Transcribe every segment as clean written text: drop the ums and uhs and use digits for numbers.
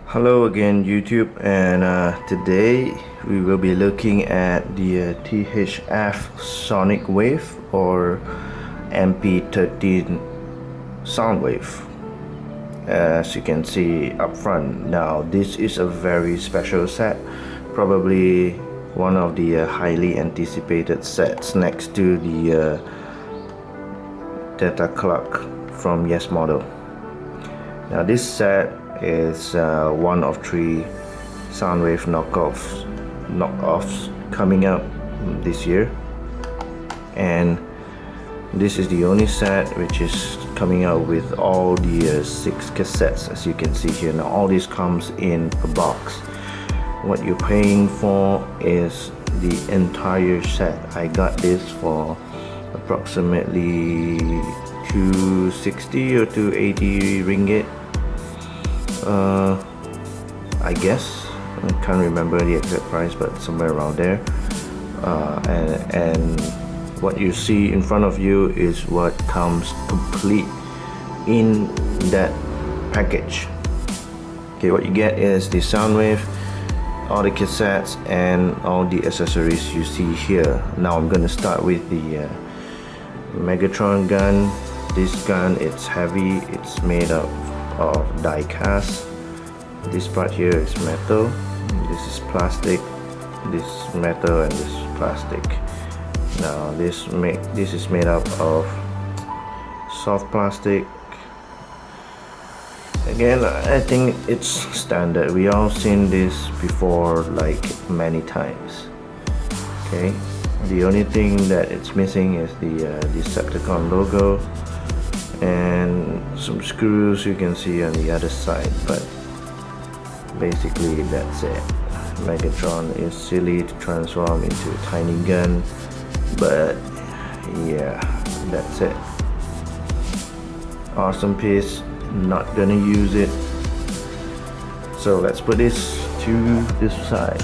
Hello again YouTube, and today we will be looking at the THF SonicWave or MP13 Soundwave. As you can see up front, now this is a very special set, probably one of the highly anticipated sets next to the Data Clock from Yes model. Now this set is one of 3 Soundwave knockoffs coming up this year, and this is the only set which is coming out with all the 6 cassettes, as you can see here. Now all this comes in a box. What you're paying for is the entire set. I got this for approximately 260 or 280 ringgit. I guess I can't remember the exact price, but somewhere around there. And what you see in front of you is what comes complete in that package. Okay, what you get is the Soundwave, all the cassettes, and all the accessories you see here. Now I'm going to start with the Megatron Gun. This gun, it's heavy, it's made up of die cast. This part here is metal, this is plastic, this is metal, and this is plastic. Now this is made up of soft plastic. Again, I think it's standard. We all seen this before, like many times. Okay, the only thing that it's missing is the Decepticon logo and some screws you can see on the other side, but basically that's it. Megatron is silly to transform into a tiny gun, but yeah, that's it. Awesome piece, not gonna use it, so let's put this to this side.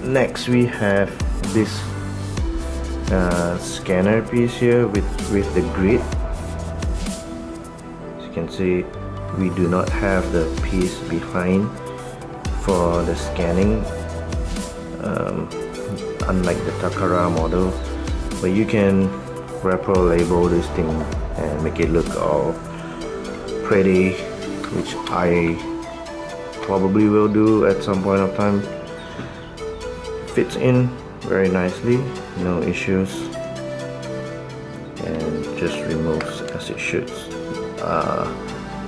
Next we have this scanner piece here with the grid. You can see we do not have the piece behind for the scanning, unlike the Takara model, but you can repro label this thing and make it look all pretty, which I probably will do at some point of time. Fits in very nicely, no issues, and just removes as it should.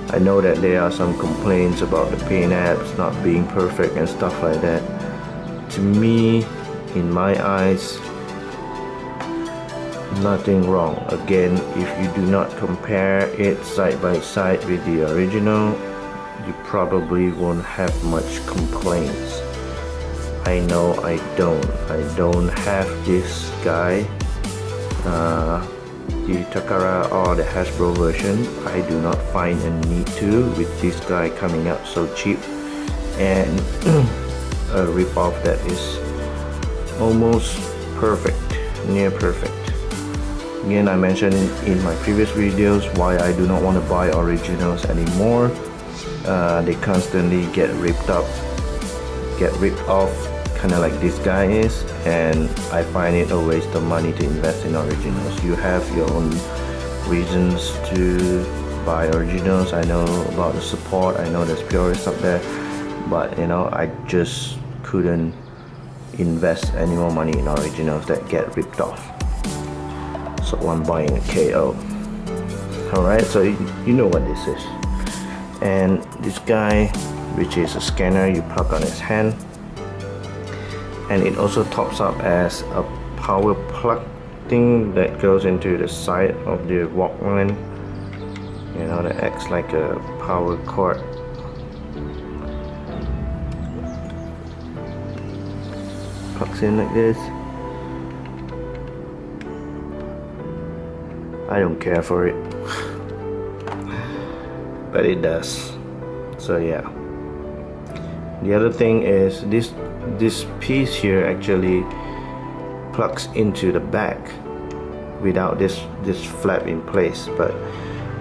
I know that there are some complaints about the paint apps not being perfect and stuff like that. To me, in my eyes, nothing wrong. Again, if you do not compare it side by side with the original, you probably won't have much complaints. I know I don't have this guy, the Takara or the Hasbro version. I do not find a need to, with this guy coming out so cheap, and a rip-off that is almost perfect, near perfect. Again, I mentioned in my previous videos why I do not want to buy originals anymore. They constantly get ripped off, kind of like this guy is, and I find it a waste of money to invest in originals. You have your own reasons to buy originals. I know about the support, I know there's purists up there, but you know, I just couldn't invest any more money in originals that get ripped off. So I'm buying a KO. Alright, so you know what this is. And this guy, which is a scanner, you plug on his hand, and it also tops up as a power plug thing that goes into the side of the Walkman, you know, that acts like a power cord. Plugs in like this. I don't care for it, but it does. So yeah. The other thing is this piece here actually plugs into the back without this flap in place, but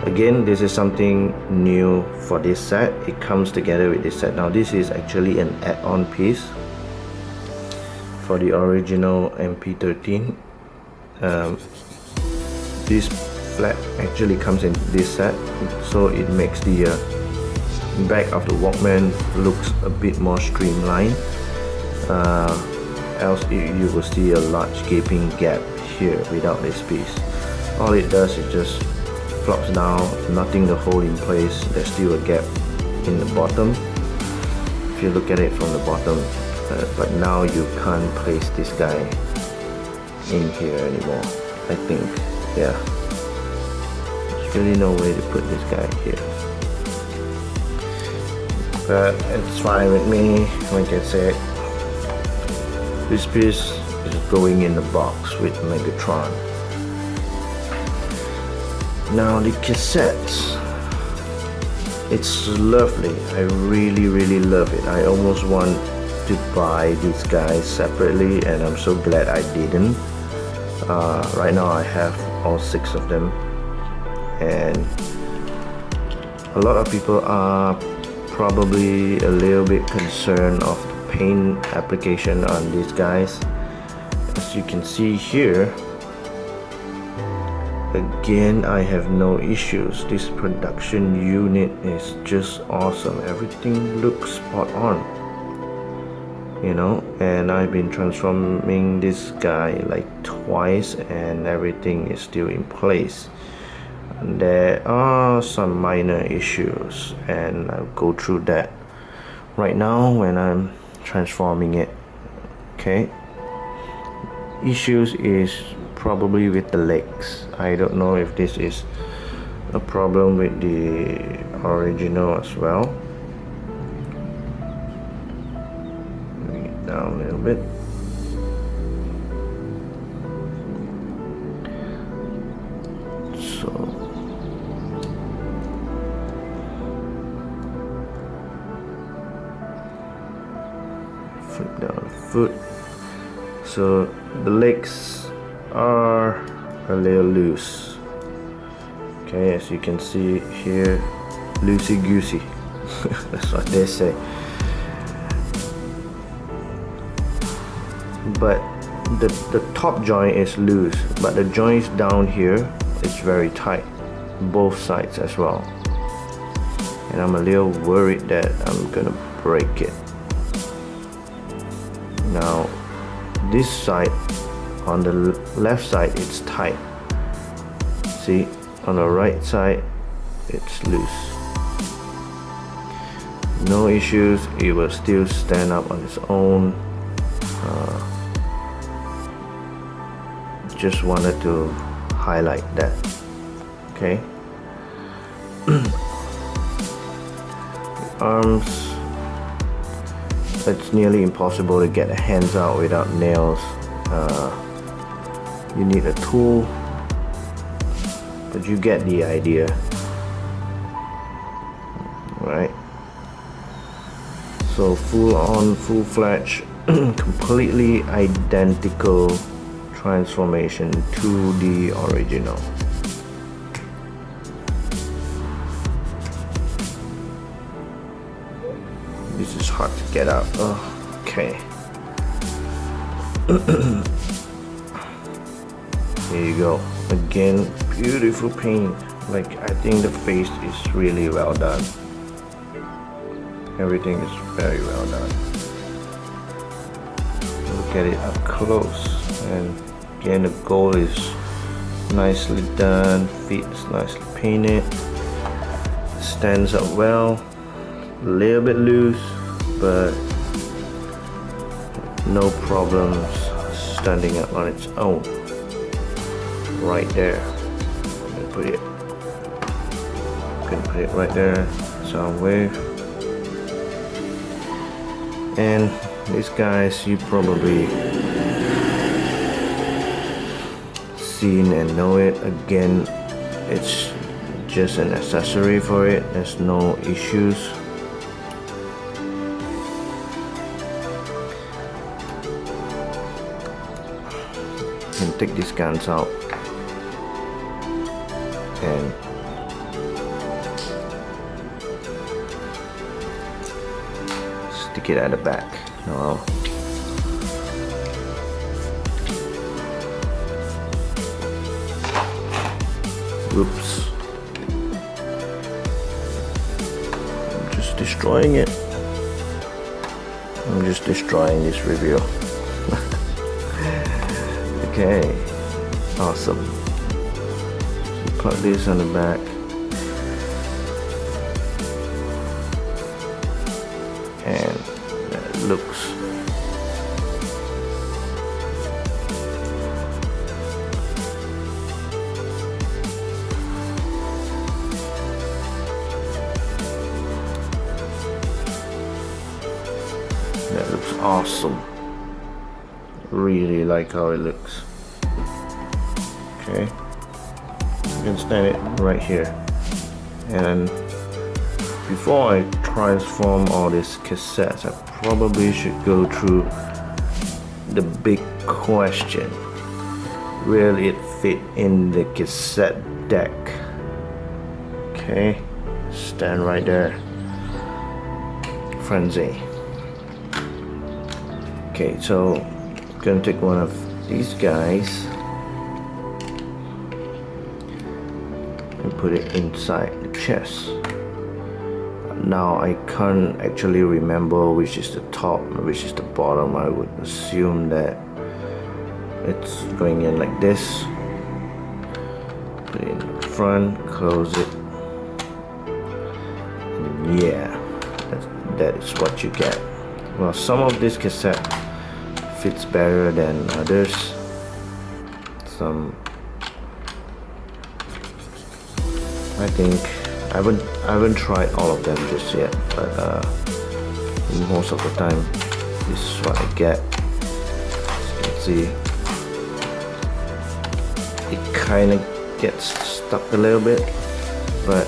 Again, this is something new for this set. It comes together with this set. Now this is actually an add-on piece for the original MP13. This flap actually comes in this set, so it makes the back of the Walkman looks a bit more streamlined. Else you will see a large gaping gap here without this piece. All it does is just flops down, nothing to hold in place. There's still a gap in the bottom if you look at it from the bottom, but now you can't place this guy in here anymore. I think, yeah, there's really no way to put this guy here, but it's fine with me. Like I said, this piece is going in the box with Megatron. Now the cassettes, it's lovely. I really love it. I almost want to buy these guys separately, and I'm so glad I didn't. Right now I have all 6 of them, and a lot of people are probably a little bit concerned of the paint application on these guys. As you can see here, again, I have no issues. This production unit is just awesome. Everything looks spot on, you know, and I've been transforming this guy like twice and everything is still in place. There are some minor issues, and I'll go through that right now when I'm transforming it. Okay, issues is probably with the legs. I don't know if this is a problem with the original as well. Bring it down a little bit. So flip down the foot. So the legs are a little loose. Okay, as you can see here, loosey goosey. That's what they say. But the top joint is loose, but the joints down here is very tight, both sides as well. And I'm a little worried that I'm gonna break it. Now this side, on the left side it's tight, see, on the right side it's loose. No issues, it will still stand up on its own. Just wanted to highlight that. Okay. Arms, it's nearly impossible to get the hands out without nails. You need a tool, but you get the idea, right? So full on, full-fledged, completely identical transformation to the original. This is hard to get out. Oh, okay. There you go. Again, beautiful paint. Like, I think the face is really well done. Everything is very well done. Look at it up close, and again the gold is nicely done. Feet is nicely painted. Stands up well. A little bit loose, but no problems standing up on its own. Right there. I'm gonna put it right there. Soundwave. And these guys you probably seen and know it. Again, it's just an accessory for it. There's no issues. You can take these guns out and stick it at the back. No. Oops. I'm just destroying it. I'm just destroying this review. Okay. Awesome. So plug this on the back. And that looks awesome. Really like how it looks. Okay, you can stand it right here. And before I transform all these cassettes, I probably should go through the big question: will it fit in the cassette deck? Okay, stand right there, Frenzy. Okay, so I'm gonna take one of these guys and put it inside the chest. Now I can't actually remember which is the top and which is the bottom. I would assume that it's going in like this. Put it in the front, close it. And yeah, that is what you get. Well, some of this cassette fits better than others. Some, I think, I haven't tried all of them just yet, but most of the time this is what I get. As you can see, it kind of gets stuck a little bit, but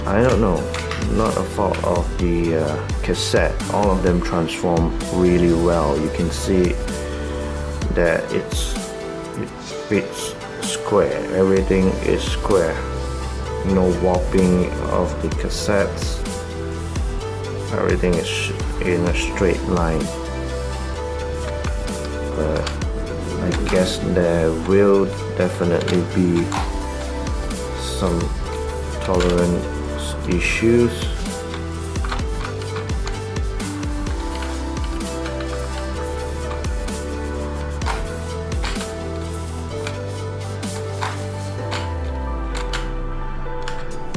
I don't know, not a fault of the cassette. All of them transform really well. You can see that it fits square. Everything is square. No warping of the cassettes. Everything is in a straight line. But I guess there will definitely be some tolerance issues.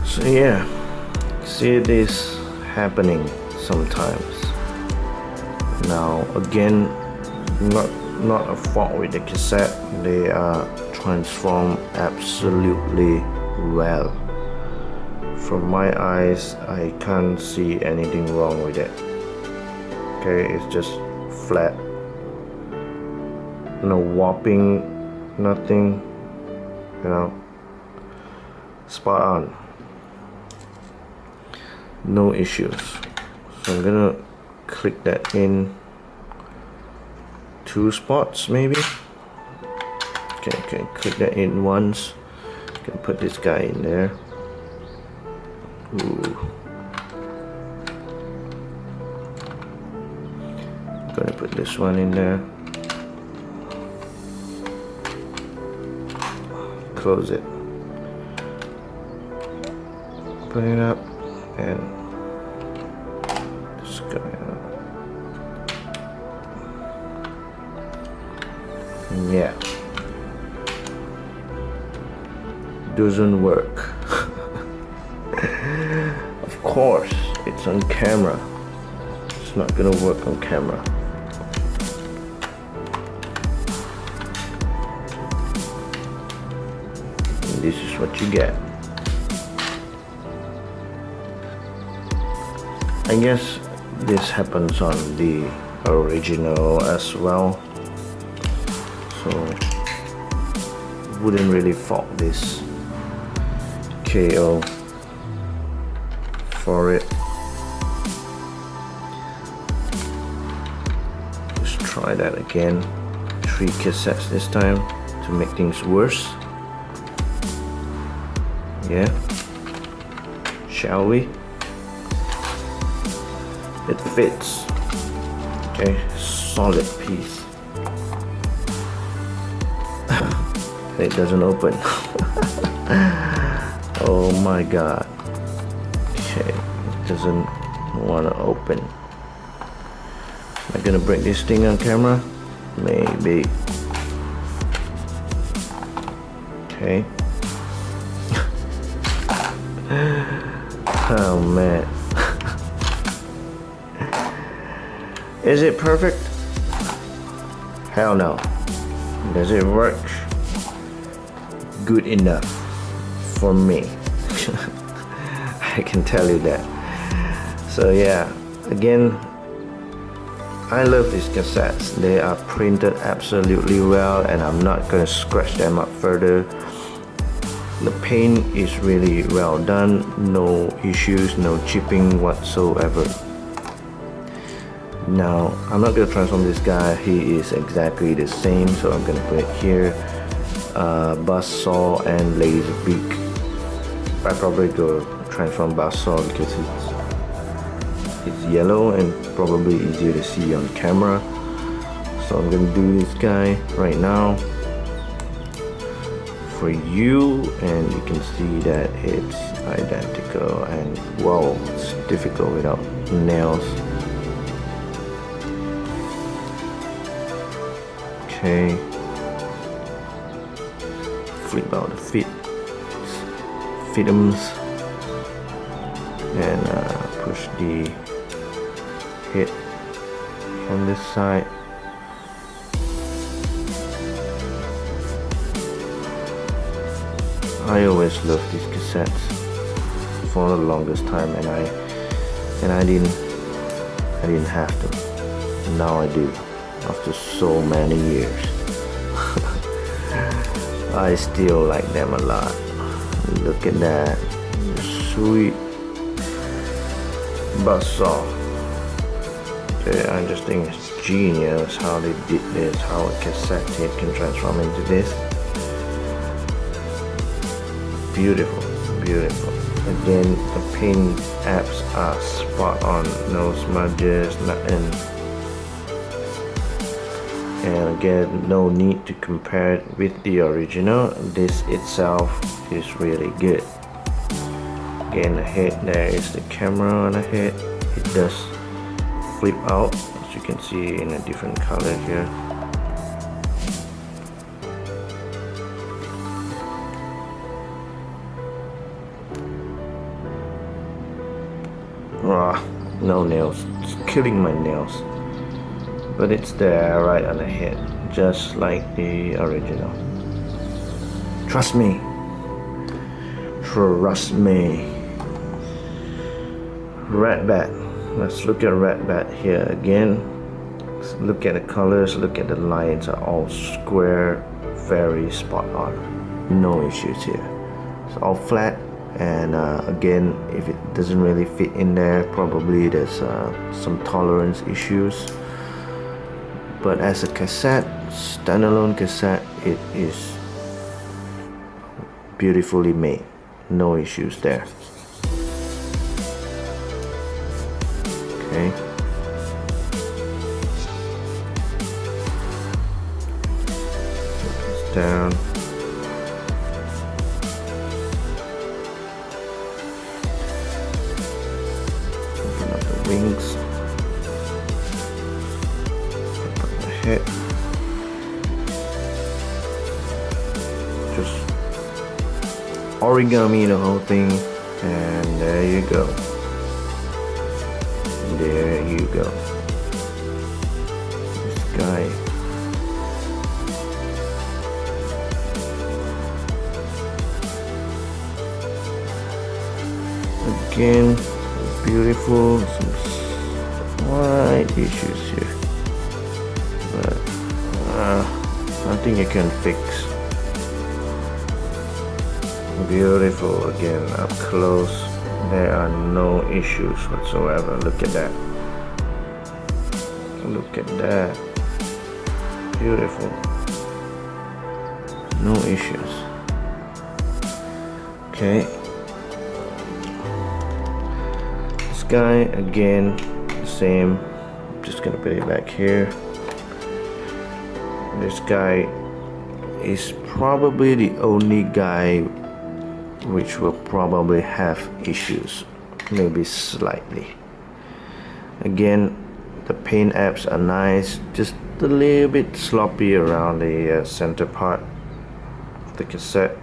So yeah, see this happening sometimes. Now again, not a fault with the cassette. They are transformed absolutely well. From my eyes, I can't see anything wrong with it. Okay, it's just flat. No warping, nothing, you know, spot on. No issues. So I'm gonna click that in 2 spots maybe. Okay, click that in once. Can put this guy in there. Ooh. Gonna put this one in there. Close it. Open it up and just go out. Yeah. Doesn't work. Of course, it's on camera. It's not gonna work on camera. And this is what you get. I guess this happens on the original as well, so wouldn't really fault this KO for it. Just try that again. 3 cassettes this time to make things worse. Yeah, shall we? it fits. Okay, solid piece. It doesn't open. Oh my god. Okay, it doesn't want to open. Am I gonna break this thing on camera? Maybe. Okay. Oh man. Is it perfect? Hell no. Does it work? Good enough for me. I can tell you that. So yeah, again, I love these cassettes. They are printed absolutely well, and I'm not gonna scratch them up further. The paint is really well done, no issues, no chipping whatsoever. Now I'm not gonna transform this guy, he is exactly the same, so I'm gonna put it here. Buzzsaw and laser beak. I probably go transform buzzsaw because it's yellow and probably easier to see on camera. So I'm gonna do this guy right now for you, and you can see that it's identical, and wow, it's difficult without nails. Okay, flip out the fitums and push the head on this side. I always loved these cassettes for the longest time, and I didn't have them. Now I do, after so many years. I still like them a lot. Look at that, sweet buzzsaw. Okay, I just think it's genius how they did this, how a cassette tape can transform into this. Beautiful, beautiful. Again, the paint apps are spot on, no smudges, nothing. And again, no need to compare it with the original. This itself is really good. Again, the head, there is the camera on the head. It does flip out, as you can see, in a different color here. No nails, it's killing my nails, but it's there right on the head, just like the original. Trust me, trust me. Red Bat, let's look at Red Bat here again. Let's look at the colors, look at the lines, are all square, very spot on, no issues here. It's all flat. And again, if it doesn't really fit in there, probably there's some tolerance issues. But as a cassette, standalone cassette, it is beautifully made, no issues there. Okay, put this down. Wings, put the head, just origami the whole thing, and there you go. There you go. This guy. Again, beautiful, some slight issues here, but nothing you can fix. Beautiful again, up close, there are no issues whatsoever. Look at that, look at that, beautiful, no issues. Okay, guy again, the same. Just gonna put it back here. This guy is probably the only guy which will probably have issues, maybe slightly. Again, the paint apps are nice, just a little bit sloppy around the center part of the cassette.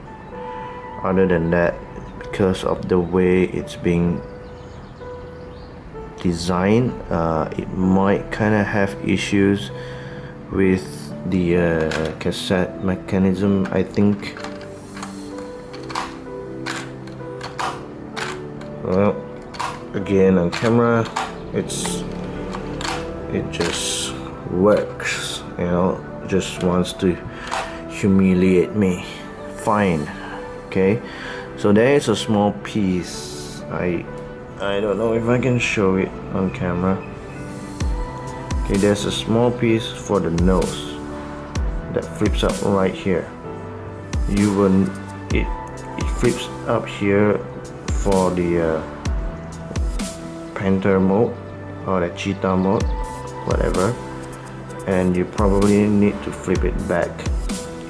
Other than that, because of the way it's being designed, it might kind of have issues with the cassette mechanism, I think. Well, again, on camera it just works, you know, just wants to humiliate me. Fine. Okay, so there is a small piece. I don't know if I can show it on camera. Okay, there's a small piece for the nose that flips up right here. It flips up here for the Panther mode or the Cheetah mode, whatever, and you probably need to flip it back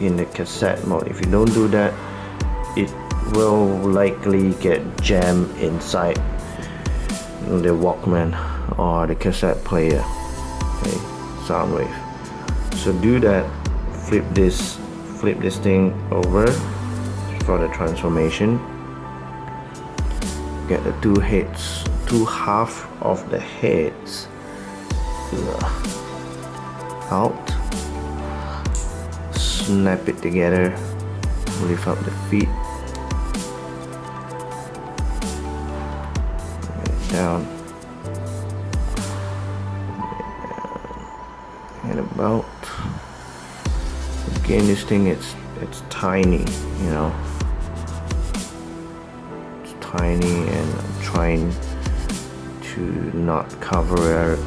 in the cassette mode. If you don't do that, it will likely get jammed inside the Walkman or the cassette player. Okay, Soundwave. So do that. Flip this thing over for the transformation. Get the two half of the heads out. Snap it together. Lift up the feet. Down and about. Again, this thing it's tiny, you know, it's tiny, and I'm trying to not cover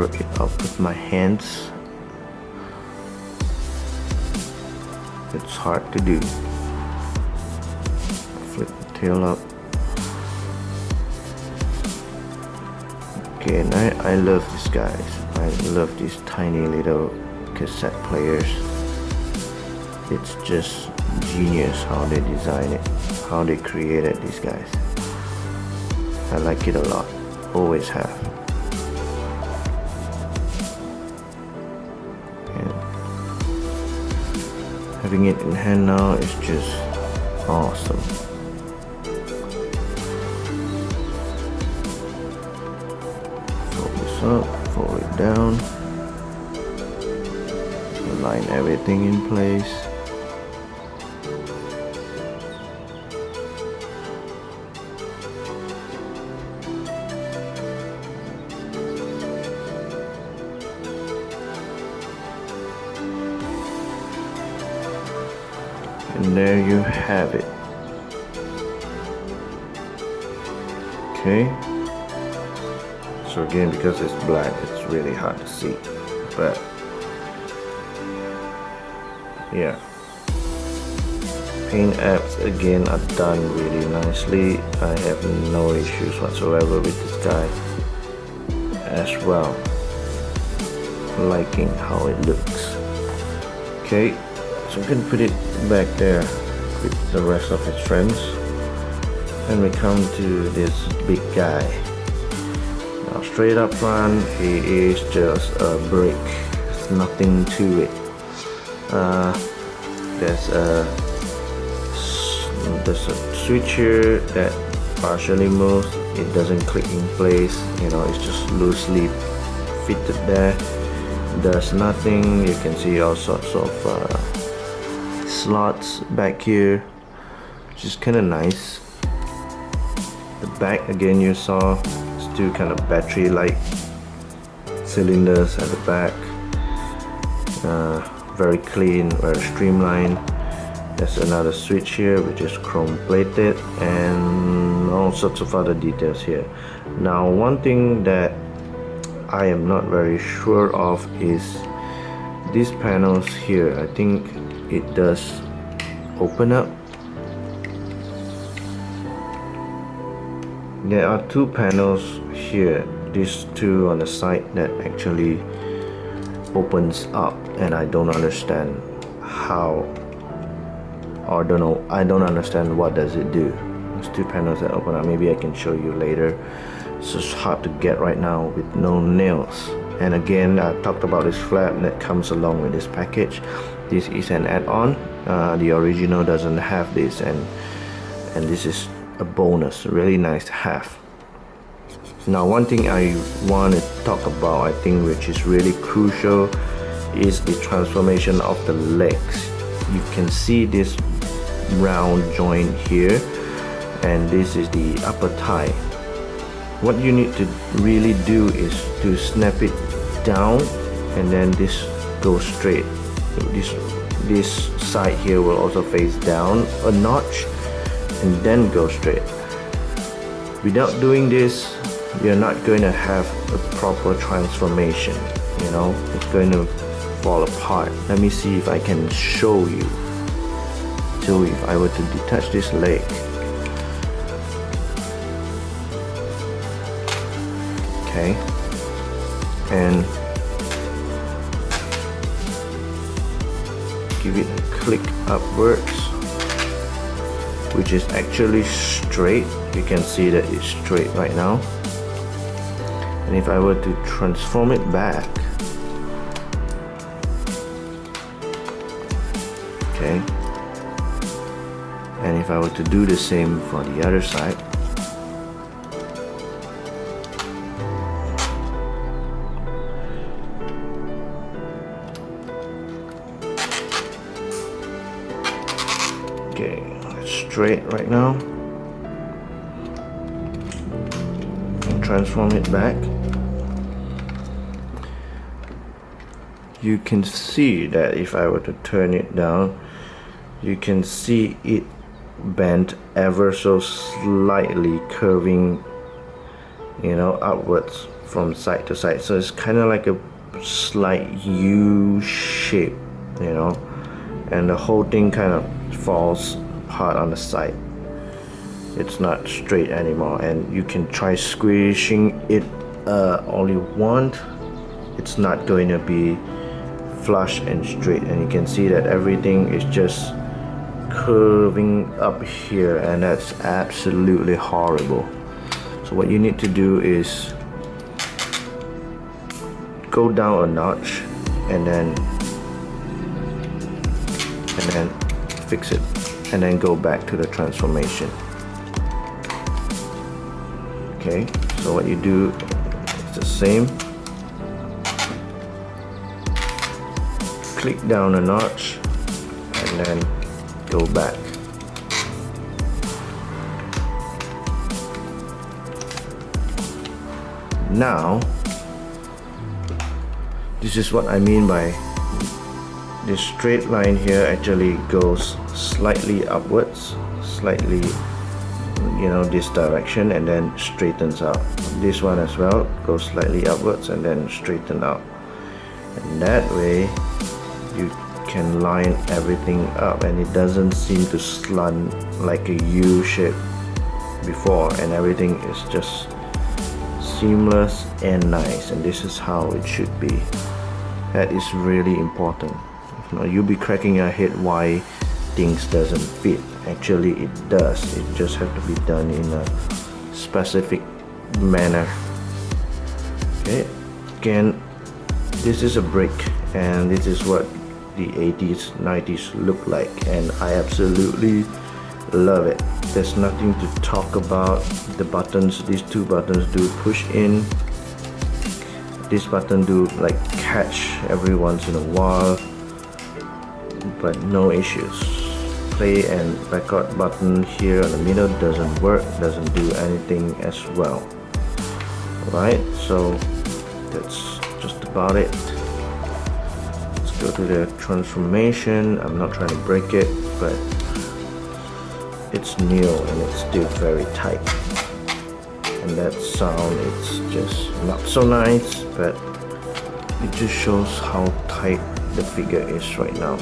it up with my hands. It's hard to do. Flip the tail up. Okay, and I love these guys. I love these tiny little cassette players. It's just genius how they design it, how they created these guys. I like it a lot, always have. And having it in hand now is just awesome. Up, fold it down, align everything in place. And there you have it. Okay. So again, because it's black, it's really hard to see, but yeah, paint apps again are done really nicely. I have no issues whatsoever with this guy as well. Liking how it looks. Okay, so I'm gonna put it back there with the rest of its friends, and we come to this big guy. Now, straight up front, he is just a brick. There's nothing to it. There's a switch here that partially moves. It doesn't click in place. You know, it's just loosely fitted there. There's nothing. You can see all sorts of slots back here, which is kind of nice. The back again, you saw. Two kind of battery-like cylinders at the back. Very clean, very streamlined. There's another switch here which is chrome plated, and all sorts of other details here. Now, one thing that I am not very sure of is these panels here. I think it does open up. There are two panels here. these two on the side that actually opens up, and I don't understand how, or I don't understand what does it do. There's two panels that open up. Maybe I can show you later. It's just hard to get right now with no nails. And again, I talked about this flap that comes along with this package. This is an add-on. The original doesn't have this, and this is a bonus. Really nice to have. Now, one thing I want to talk about, I think, which is really crucial, is the transformation of the legs. You can see this round joint here, and this is the upper thigh. What you need to really do is to snap it down, and then this goes straight. This side here will also face down a notch and then go straight. Without doing this, you're not going to have a proper transformation. You know, it's going to fall apart. Let me see if I can show you. So if I were to detach this leg, okay, and give it a click upwards, which is actually straight. You can see that it's straight right now. And if I were to transform it back, okay, and if I were to do the same for the other side, okay, it's straight right now, and transform it back. You can see that if I were to turn it down, you can see it bent ever so slightly, curving, you know, upwards from side to side. So it's kind of like a slight U shape, you know, and the whole thing kind of falls apart on the side. It's not straight anymore, and you can try squishing it all you want. It's not going to be flush and straight, and you can see that everything is just curving up here, and that's absolutely horrible. So what you need to do is go down a notch and then fix it, and then go back to the transformation. Okay, so what you do is the same. Click down a notch and then go back. Now, this is what I mean by this straight line here actually goes slightly upwards, slightly, you know, this direction, and then straightens out. This one as well goes slightly upwards and then straighten out, and that way you can line everything up, and it doesn't seem to slant like a U shape before, and everything is just seamless and nice, and this is how it should be. That is really important. If not, you'll be cracking your head why things doesn't fit. Actually it does. It just have to be done in a specific manner. Okay, again, this is a brick, and this is what the 80s 90s look like, and I absolutely love it. There's nothing to talk about. The buttons, these two buttons do push in, this button do like catch every once in a while, but no issues. Play and record button here in the middle doesn't work, doesn't do anything as well. Alright, so that's just about it. Go to the transformation. I'm not trying to break it, but it's new and it's still very tight, and that sound, it's just not so nice, but it just shows how tight the figure is right now.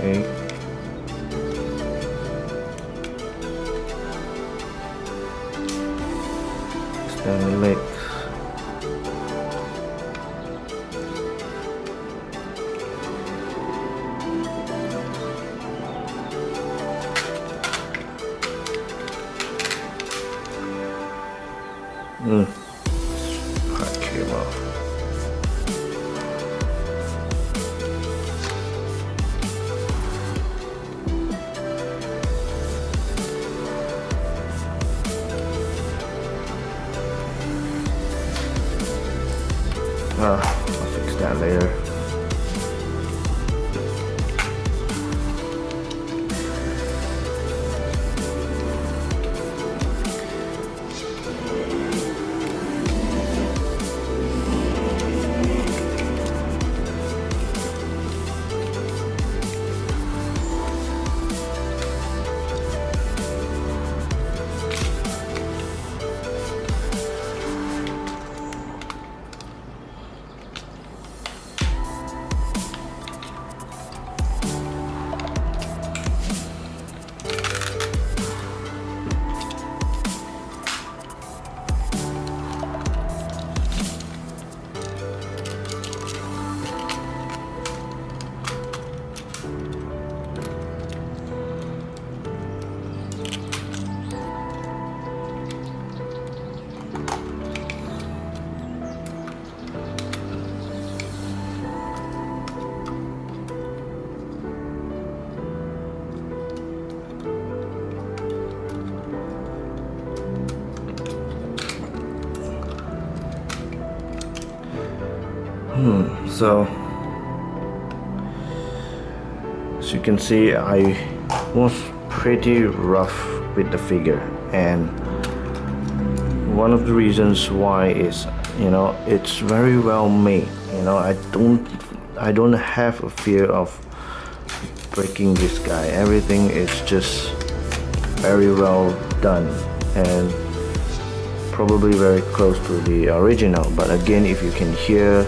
Okay. Extend the legs. Part came off. I'll fix that later. So as you can see, I was pretty rough with the figure, and one of the reasons why is, you know, it's very well made. You know, I don't have a fear of breaking this guy. Everything is just very well done and probably very close to the original. But again, if you can hear,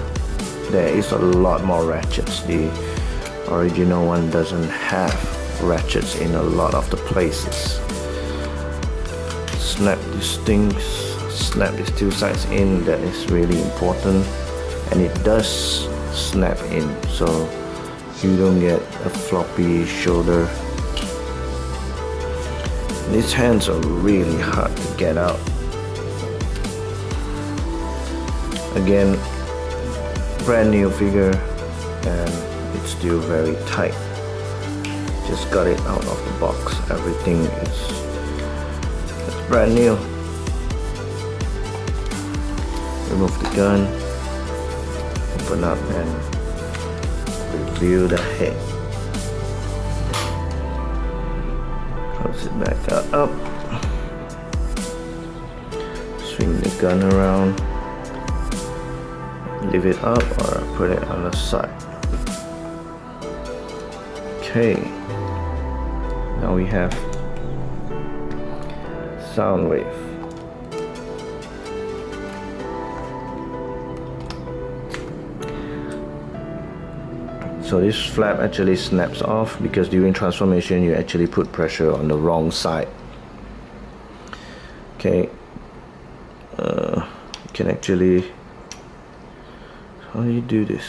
there is a lot more ratchets. The original one doesn't have ratchets in a lot of the places. Snap these things, snap these two sides in. That is really important, and it does snap in, so you don't get a floppy shoulder. These hands are really hard to get out. Again, brand new figure, and it's still very tight. Just got it out of the box. Everything is brand new. Remove the gun, open up and review the head. Close it back up. Swing the gun around. Leave it up or put it on the side. Okay, now we have Soundwave. So this flap actually snaps off because during transformation you actually put pressure on the wrong side. Okay, you can actually, how do you do this?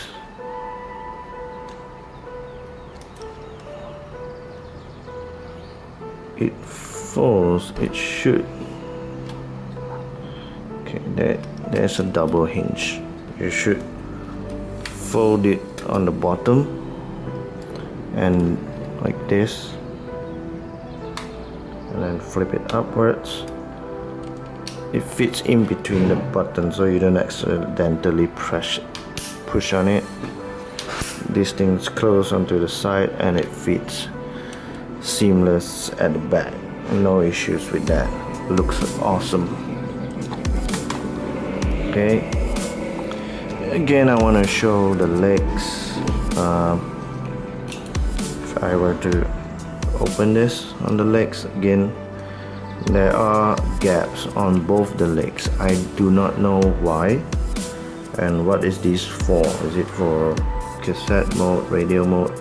It falls, it should. Okay, there's a double hinge. You should fold it on the bottom and like this, and then flip it upwards. It fits in between the buttons so you don't accidentally push on it. This thing's closed onto the side and it fits seamless at the back. No issues with that. Looks awesome. Okay, again I want to show the legs. If I were to open this on the legs, again there are gaps on both the legs. I do not know why, and what is this for? Is it for cassette mode, radio mode?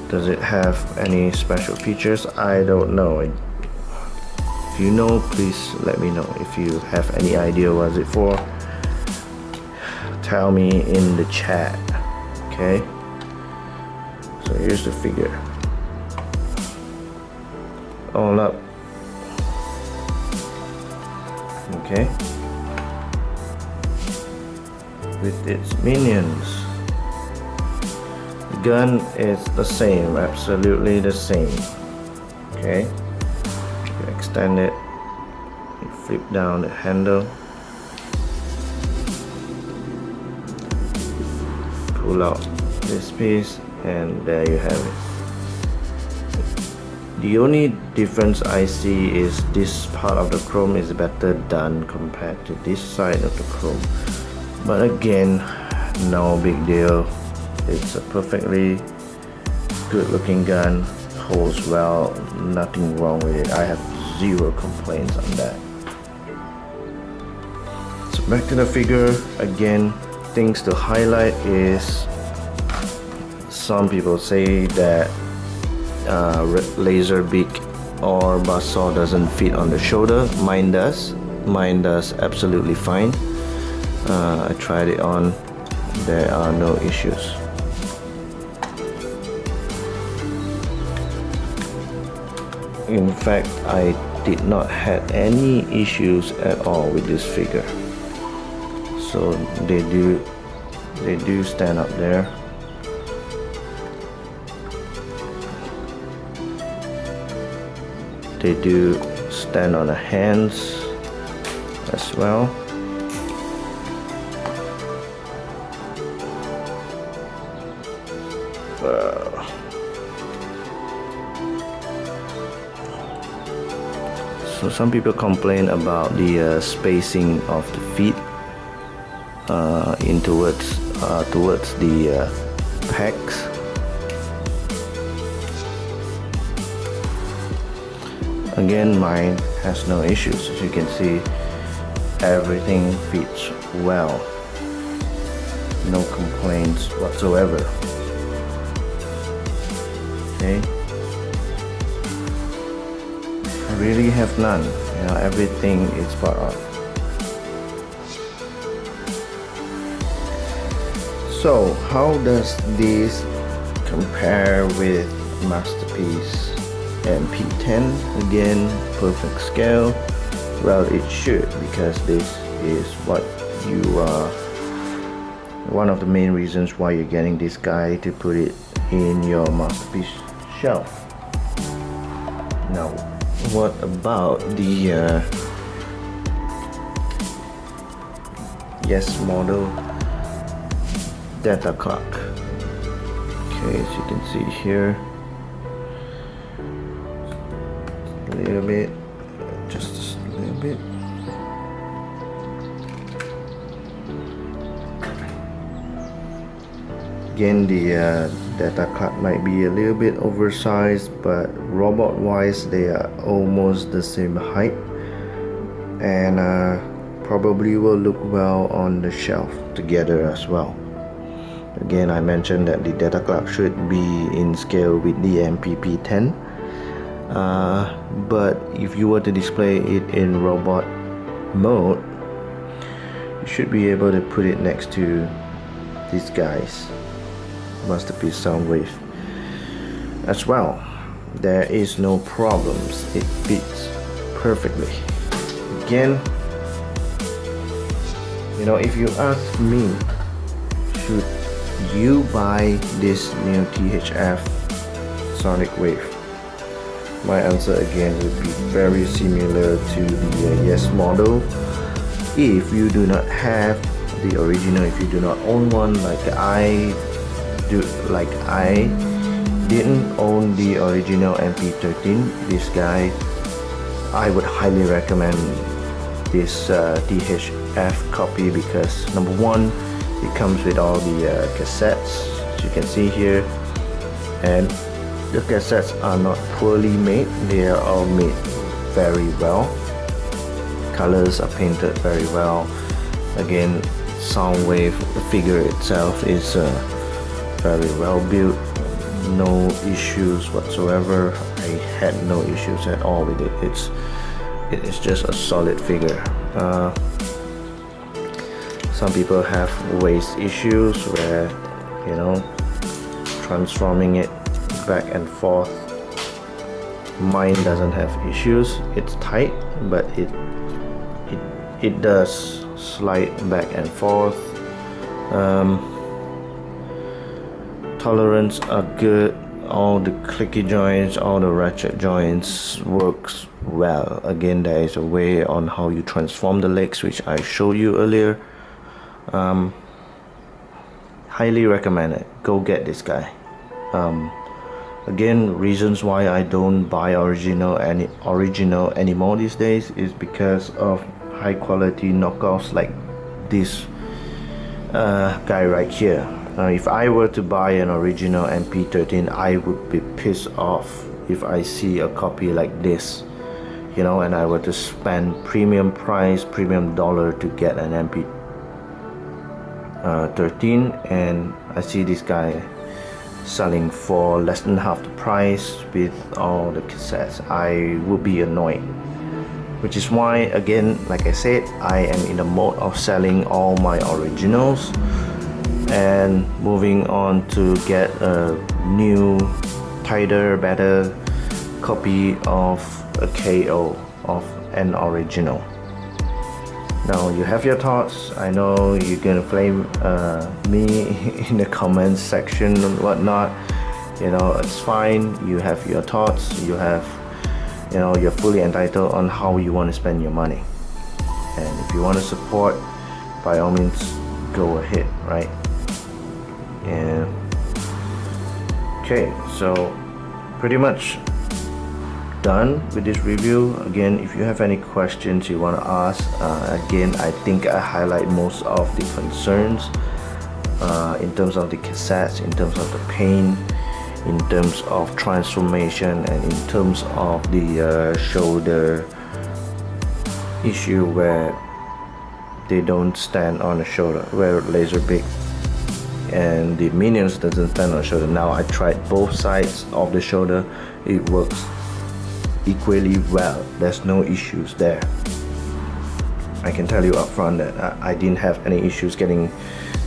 Does it have any special features? I don't know. If you know, please let me know. If you have any idea what it's for, tell me in the chat. Okay, so here's the figure all up. Okay, with its minions. The gun is the same, absolutely the same. Okay, you extend it, you flip down the handle, pull out this piece, and there you have it. The only difference I see is this part of the chrome is better done compared to this side of the chrome, but again, no big deal. It's a perfectly good looking gun, holds well, nothing wrong with it. I have zero complaints on that. So back to the figure again. Things to highlight is, some people say that laser beak or buzzsaw doesn't fit on the shoulder. Mine does. Mine does absolutely fine. I tried it on, there are no issues. In fact, I did not have any issues at all with this figure. So they do stand up there. They do stand on the hands as well. So some people complain about the spacing of the feet in towards the pecs. Again, mine has no issues. As you can see, everything fits well. No complaints whatsoever. Okay. I really have none. You know, everything is spot on. So, how does this compare with Masterpiece MP10? Again, perfect scale. Well, it should, because this is what you are. One of the main reasons why you're getting this guy, to put it in your Masterpiece shelf. Now, what about the yes model data clock? Okay, as you can see here, a little bit, just a little bit. Again, the data clock might be a little bit oversized, but robot wise they are almost the same height, and probably will look well on the shelf together as well. Again, I mentioned that the data clock should be in scale with the MPP10, but if you were to display it in robot mode, you should be able to put it next to these guys, Masterpiece Soundwave, as well. There is no problems, it fits perfectly. Again, you know, if you ask me, should you buy this new THF SonicWave, my answer again would be very similar to the yes model. If you do not have the original, if you do not own one, like I didn't own the original MP13, this guy, I would highly recommend this THF copy, because number one, it comes with all the cassettes, as you can see here, and the cassettes are not poorly made, they are all made very well. Colors are painted very well. Again, Soundwave, the figure itself is very well built, no issues whatsoever. I had no issues at all with it. It is just a solid figure. Some people have waist issues where, you know, transforming it back and forth. Mine doesn't have issues. It's tight, but it does slide back and forth. Tolerance are good. All the clicky joints, all the ratchet joints works well. Again, there is a way on how you transform the legs, which I showed you earlier. Highly recommend it. Go get this guy. Again, reasons why I don't buy original anymore these days is because of high quality knockoffs like this guy right here. If I were to buy an original MP13, I would be pissed off if I see a copy like this, you know, and I were to spend premium price, premium dollar to get an MP13, and I see this guy selling for less than half the price with all the cassettes. I would be annoyed, which is why, again, like I said, I am in the mode of selling all my originals and moving on to get a new, tighter, better copy of a KO of an original. Now you have your thoughts. I know you're gonna flame me in the comments section and whatnot. You know, it's fine. You have your thoughts. You have, you know, you're fully entitled on how you want to spend your money. And if you want to support, by all means, go ahead, right? And okay, so pretty much done with this review. Again, if you have any questions you want to ask, again, I think I highlight most of the concerns in terms of the cassettes, in terms of the pain, in terms of transformation, and in terms of the shoulder issue where they don't stand on the shoulder, where laser big and the minions doesn't stand on the shoulder. Now I tried both sides of the shoulder. It works equally well. There's no issues there. I can tell you up front that I didn't have any issues getting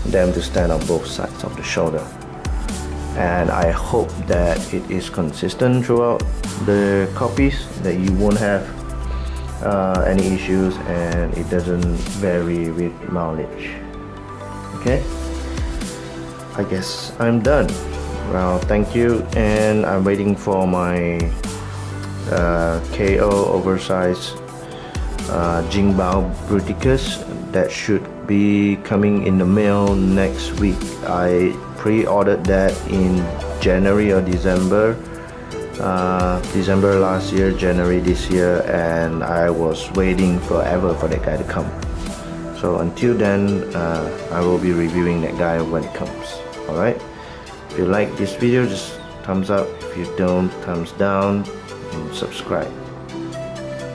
them to stand on both sides of the shoulder, and I hope that it is consistent throughout the copies, that you won't have any issues and it doesn't vary with mileage. Okay, I guess I'm done. Well, thank you, and I'm waiting for my KO oversized Jingbao Bruticus that should be coming in the mail next week. I pre-ordered that in January or December. December last year, January this year, and I was waiting forever for that guy to come. So until then, I will be reviewing that guy when it comes. Alright, if you like this video, just thumbs up. If you don't, thumbs down, and subscribe.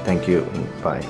Thank you, and bye.